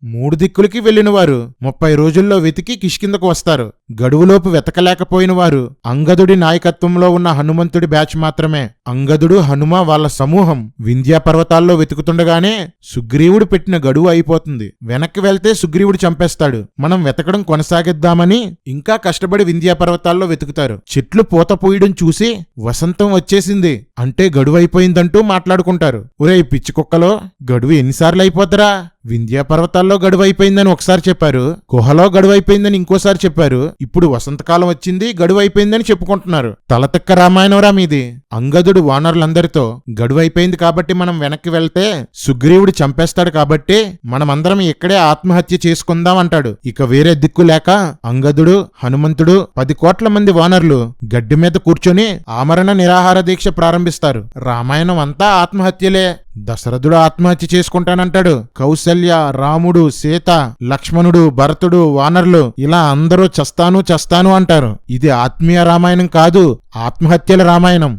మూడు దిక్కులకి వెళ్లిన వారు 30 రోజుల్లో వెతికి కిష్కిందకు వస్తారు. గడువులోపు వెతకలేకపోయిన వారు అంగదుడి నాయకత్వంలో ఉన్న హనుమంతుడి బ్యాచ్ మాత్రమే. అంగదుడు, హనుమ వాళ్ళ సమూహం వింధ్యా పర్వతాల్లో వెతుకుతుండగానే సుగ్రీవుడు పెట్టిన గడువు అయిపోతుంది. వెనక్కి వెళ్తే సుగ్రీవుడు చంపేస్తాడు. మనం వెతకడం కొనసాగిద్దామని ఇంకా కష్టపడి వింధ్యా పర్వతాల్లో వెతుకుతారు. చెట్లు పూత పూయడం చూసి వసంతం వచ్చేసింది అంటే గడువు అయిపోయిందంటూ మాట్లాడుకుంటారు. ఒరేయ్ పిచ్చి కుక్కలో, గడువు ఎన్నిసార్లు అయిపోతారా? వింధ్యా పర్వతాల్లో గడువు అయిపోయిందని ఒకసారి చెప్పారు, గుహలో గడువు అయిపోయిందని ఇంకోసారి చెప్పారు, ఇప్పుడు వసంతకాలం వచ్చింది గడువు అయిపోయిందని చెప్పుకుంటున్నారు. తలతక్క రామాయణంరా మీది. అంగదుడు వానరులందరితో గడువు అయిపోయింది కాబట్టి మనం వెనక్కి వెళ్తే సుగ్రీవుడు చంపేస్తాడు కాబట్టి మనమందరం ఇక్కడే ఆత్మహత్య చేసుకుందాం అంటాడు. ఇక వేరే దిక్కు లేక అంగదుడు, హనుమంతుడు, 10 కోట్ల మంది వానరులు గడ్డి మీద కూర్చొని ఆమరణ నిరాహార దీక్ష ప్రారంభిస్తారు. రామాయణం అంతా ఆత్మహత్యలే. దశరథుడు ఆత్మహత్య చేసుకుంటానంటాడు. కౌసల్య, రాముడు, సీత, లక్ష్మణుడు, భరతుడు, వానరులు ఇలా అందరూ చస్తాను చస్తాను అంటారు. ఇది ఆత్మీయ రామాయణం కాదు, ఆత్మహత్యల రామాయణం.